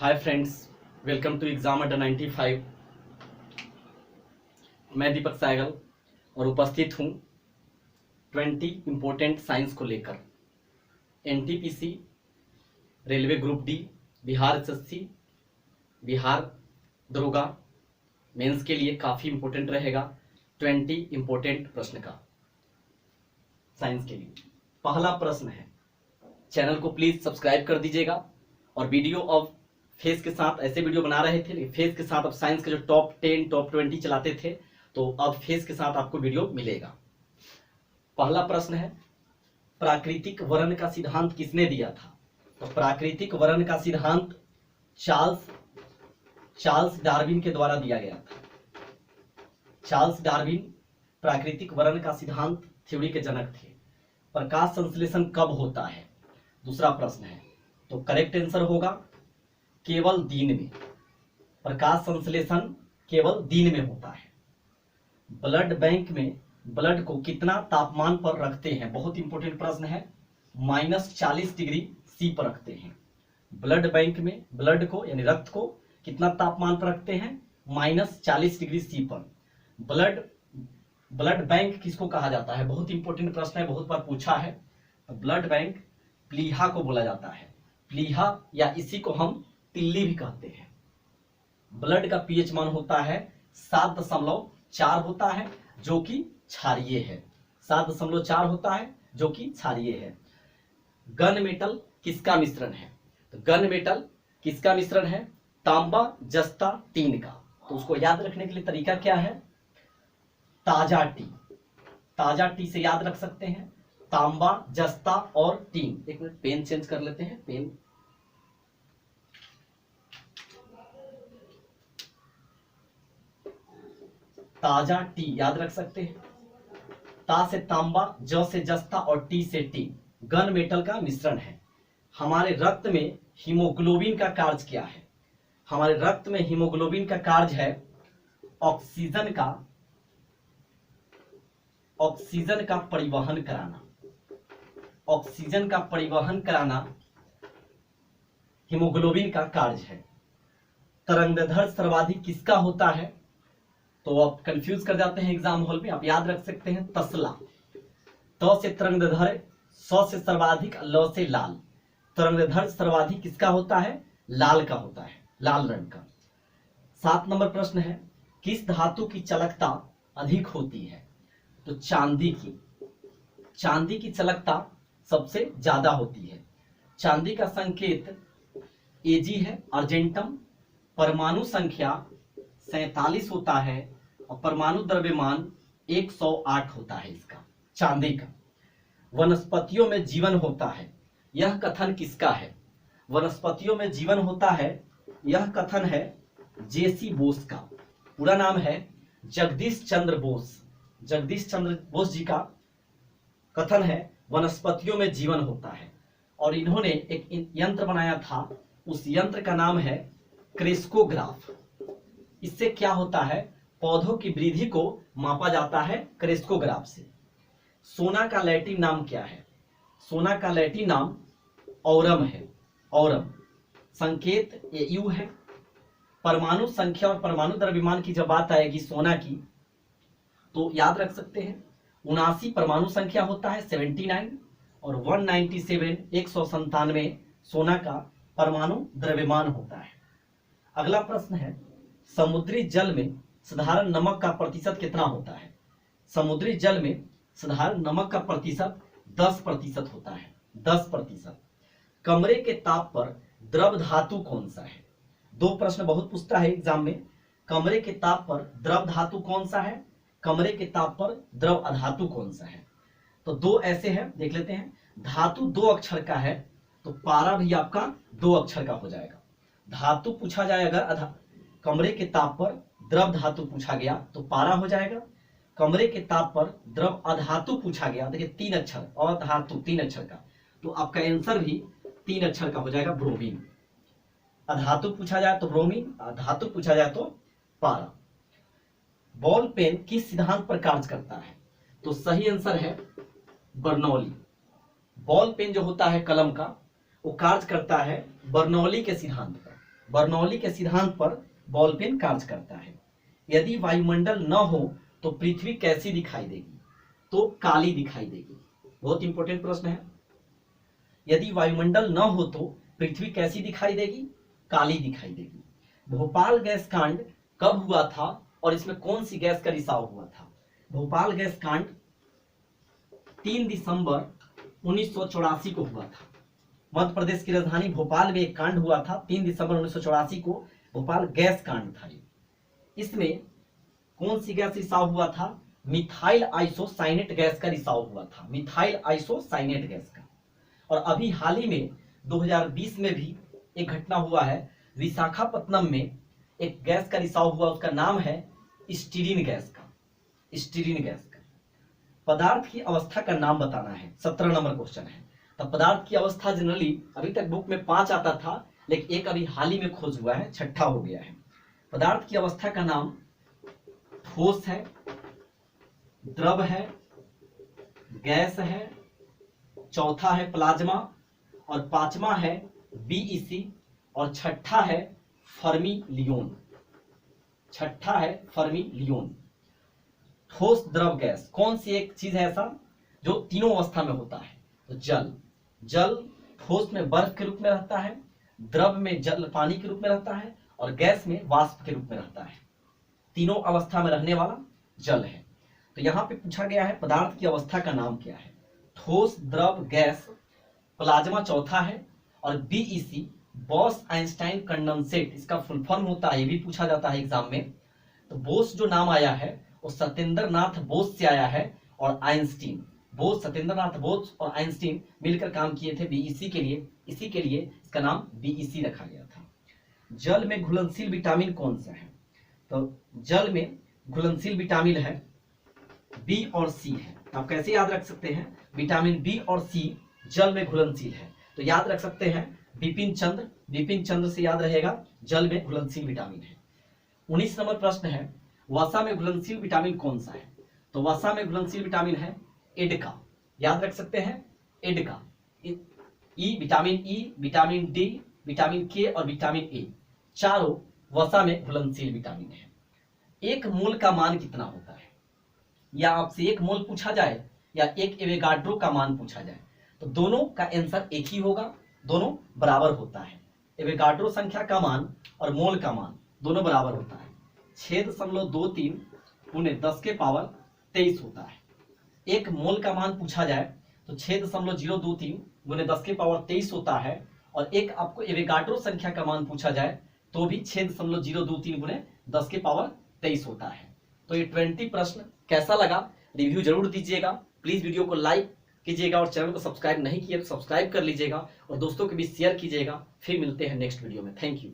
Hi friends, welcome to exam Adda 95। मैं दीपक सहगल और उपस्थित हूँ 20 इम्पोर्टेंट साइंस को लेकर। NTPC, railway group D, Bihar SSC, Bihar दरोगा मेंस के लिए काफ़ी इम्पोर्टेंट रहेगा। 20 इम्पोर्टेंट प्रश्न का साइंस के लिए पहला प्रश्न है। चैनल को प्लीज़ सब्सक्राइब कर दीजिएगा और वीडियो ऑफ फेस के साथ ऐसे वीडियो बना रहे थे। फेस के साथ अब साइंस के जो टॉप 10 टॉप 20 चलाते थे, तो अब फेस के साथ आपको वीडियो मिलेगा। पहला प्रश्न है, प्राकृतिक वर्ण का सिद्धांत किसने दिया था? तो प्राकृतिक वर्ण का सिद्धांत चार्ल्स डार्विन के द्वारा दिया गया था। चार्ल्स डार्विन प्राकृतिक वर्ण का सिद्धांत थ्योरी के जनक थे। प्रकाश संश्लेषण कब होता है? दूसरा प्रश्न है, तो करेक्ट आंसर होगा केवल दिन में। प्रकाश संश्लेषण केवल दिन में होता है। ब्लड बैंक में ब्लड को कितना तापमान पर रखते हैं? बहुत इंपॉर्टेंट प्रश्न है। -40 डिग्री सी पर रखते हैं। ब्लड बैंक में ब्लड को यानी रक्त को कितना तापमान पर रखते हैं? -40 डिग्री सी पर। ब्लड बैंक किसको कहा जाता है? बहुत इंपॉर्टेंट प्रश्न है, बहुत बार पूछा है। ब्लड बैंक प्लीहा को बोला जाता है। प्लीहा या इसी को हम तिल्ली भी कहते हैं। ब्लड का पीएच मान होता है 7.4 होता है, जो कि क्षारीय है। 7.4 होता है, जो कि क्षारीय है। गन मेटल किसका मिश्रण है? तो गन मेटल किसका मिश्रण है? तांबा, जस्ता, टीन का। तो उसको याद रखने के लिए तरीका क्या है? ताजा टी से याद रख सकते हैं। तांबा, जस्ता और टीन। एक मिनट, पेन चेंज कर लेते हैं। पेन ताजा टी याद रख सकते हैं। ता से तांबा, ज से जस्ता और टी से टीन गन मेटल का मिश्रण है। हमारे रक्त में हीमोग्लोबिन का कार्य क्या है? हमारे रक्त में हीमोग्लोबिन का कार्य है ऑक्सीजन का परिवहन कराना। ऑक्सीजन का परिवहन कराना हीमोग्लोबिन का कार्य है। तरंगदैर्घ्य सर्वाधिक किसका होता है? तो आप कंफ्यूज कर जाते हैं एग्जाम हॉल में। आप याद रख सकते हैं तसला। त से तरंगदैर्घ्य, स से सर्वाधिक, ल से लाल। तरंगदैर्घ्य सर्वाधिक किसका होता है? लाल का होता है, लाल रंग का। 7 नंबर प्रश्न है, किस धातु की चलकता अधिक होती है? तो चांदी की चलकता सबसे ज्यादा होती है। चांदी का संकेत Ag है, अर्जेंटम। परमाणु संख्या 47 होता है और परमाणु द्रव्यमान 108 होता है इसका, चांदी का। वनस्पतियों में जीवन होता है, यह कथन किसका है? वनस्पतियों में जीवन होता है, यह कथन है जेसी बोस का। पूरा नाम है जगदीश चंद्र बोस। जगदीश चंद्र बोस जी का कथन है वनस्पतियों में जीवन होता है। और इन्होंने एक यंत्र बनाया था, उस यंत्र का नाम है क्रेस्कोग्राफ। इससे क्या होता है? पौधों की वृद्धि को मापा जाता है क्रेस्कोग्राफ से। सोना का लैटिन नाम क्या है? सोना का लैटिन नाम औरम है। औरम संकेत Au है। परमाणु संख्या और परमाणु द्रव्यमान की जब बात आएगी सोना की, तो याद रख सकते हैं 79 परमाणु संख्या होता है, 79, और 197 197 सोना का परमाणु द्रव्यमान होता है। अगला प्रश्न है, समुद्री जल में साधारण नमक का प्रतिशत कितना होता है? समुद्री जल में साधारण नमक का प्रतिशत 10% होता है, 10%। कमरे के ताप पर द्रव धातु कौन सा है? 2 प्रश्न बहुत पूछता है एग्जाम में। कमरे के ताप पर द्रव धातु कौन सा है? कमरे के ताप पर द्रव अधातु कौन सा है? तो 2 ऐसे हैं, देख लेते हैं। धातु 2 अक्षर का है, तो पारा भी आपका 2 अक्षर का हो जाएगा। धातु पूछा जाए अगर कमरे के ताप पर द्रव धातु पूछा गया तो पारा हो जाएगा। कमरे के ताप पर द्रव अधातु पूछा गया, देखिए 3 अक्षर, अधातु 3 अक्षर का, तो आपका आंसर भी 3 अक्षर का हो जाएगा, ब्रोमीन। अधातु पूछा जाए तो ब्रोमीन, धातु पूछा जाए तो पारा। बॉल पेन किस सिद्धांत पर कार्य करता है? तो सही आंसर है बर्नौली। बॉल पेन जो होता है कलम का, वो कार्य करता है बर्नौली के सिद्धांत पर। बर्नौली के सिद्धांत पर बॉल पेन कार्य करता है। यदि वायुमंडल न हो तो पृथ्वी कैसी दिखाई देगी? तो काली दिखाई देगी। बहुत इंपॉर्टेंट प्रश्न है। यदि वायुमंडल न हो तो पृथ्वी कैसी दिखाई देगी? काली दिखाई देगी। भोपाल गैस कांड कब हुआ था और इसमें कौन सी गैस का रिसाव हुआ था? भोपाल गैस कांड 3 दिसंबर 1984 को हुआ था। मध्य प्रदेश की राजधानी भोपाल में एक कांड हुआ था 3 दिसंबर 1984 को। भोपाल गैस कांड था ये। इसमें कौन सी गैस रिसाव हुआ था? मिथाइल आइसोसाइनेट गैस का रिसाव हुआ था, मिथाइल आइसोसाइनेट गैस का। और अभी हाल ही में 2020 में भी एक घटना हुआ है, विशाखापत्तनम में एक गैस का रिसाव हुआ, उसका नाम है स्टीरीन गैस का, स्टीरीन गैस का। पदार्थ की अवस्था का नाम बताना है, 17 नंबर क्वेश्चन है। तो पदार्थ की अवस्था जनरली अभी तक बुक में 5 आता था, लेकिन एक अभी हाल ही में खोज हुआ है, 6ठा हो गया है। पदार्थ की अवस्था का नाम ठोस है, द्रव है, गैस है, चौथा है प्लाज्मा, और 5वां है बीईसी, और 6ठा है फर्मी लियोन। 6ठा है फर्मी लियोन। ठोस द्रव गैस कौन सी एक चीज है ऐसा जो तीनों अवस्था में होता है? तो जल। जल ठोस में बर्फ के रूप में रहता है, द्रव में जल पानी के रूप में रहता है, और गैस में वाष्प के रूप में रहता है। तीनों अवस्था में रहने वाला जल है। तो यहाँ पे पूछा गया है पदार्थ की अवस्था का नाम क्या है? ठोस द्रव गैस, प्लाज्मा चौथा है, और बीईसी बॉस आइंस्टाइन कंडेंसेट इसका फुल फॉर्म होता है, ये भी पूछा जाता है एग्जाम में। तो बोस जो नाम आया है वो सत्येंद्र नाथ बोस से आया है, और आइंस्टीन, बोस, सत्येंद्र नाथ बोस और आइंस्टीन मिलकर काम किए थे बीईसी के लिए, इसी के लिए इसका नाम बीईसी रखा गया था। जल में घुलनशील विटामिन कौन सा है? तो जल में घुलनशील विटामिन है बी और सी है। आप कैसे याद रख सकते हैं? विटामिन बी और सी जल में घुलनशील है, तो याद रख सकते हैं बिपिन चंद्र, बिपिन चंद्र से याद रहेगा जल में घुलनशील विटामिन है। 19 नंबर प्रश्न है, वसा में घुलनशील विटामिन कौन सा है? तो वसा में घुलनशील विटामिन है एडका, याद रख सकते हैं एडका। ई, विटामिन डी, विटामिन के और विटामिन ए, चारों वसा में घुलनशील विटामिन है। एक मोल का मान कितना होता है? या आपसे एक मोल पूछा जाए या एक एवोगाड्रो का मान पूछा जाए, तो दोनों का आंसर एक ही होगा, दोनों बराबर होता है। एवोगाड्रो संख्या का मान और मोल का मान दोनों बराबर होता है। 6.23 × 10⁻23 होता है। एक मोल का मान पूछा जाए तो 6.023 × 10⁻23 होता है, और एक आपको एवोगाड्रो संख्या का मान पूछा जाए तो भी 6.023 × 10⁻23 होता है। तो ये 20 प्रश्न कैसा लगा रिव्यू जरूर दीजिएगा। प्लीज वीडियो को लाइक कीजिएगा, और चैनल को सब्सक्राइब नहीं किया तो सब्सक्राइब कर लीजिएगा, और दोस्तों के बीच शेयर कीजिएगा। फिर मिलते हैं नेक्स्ट वीडियो में। Thank you.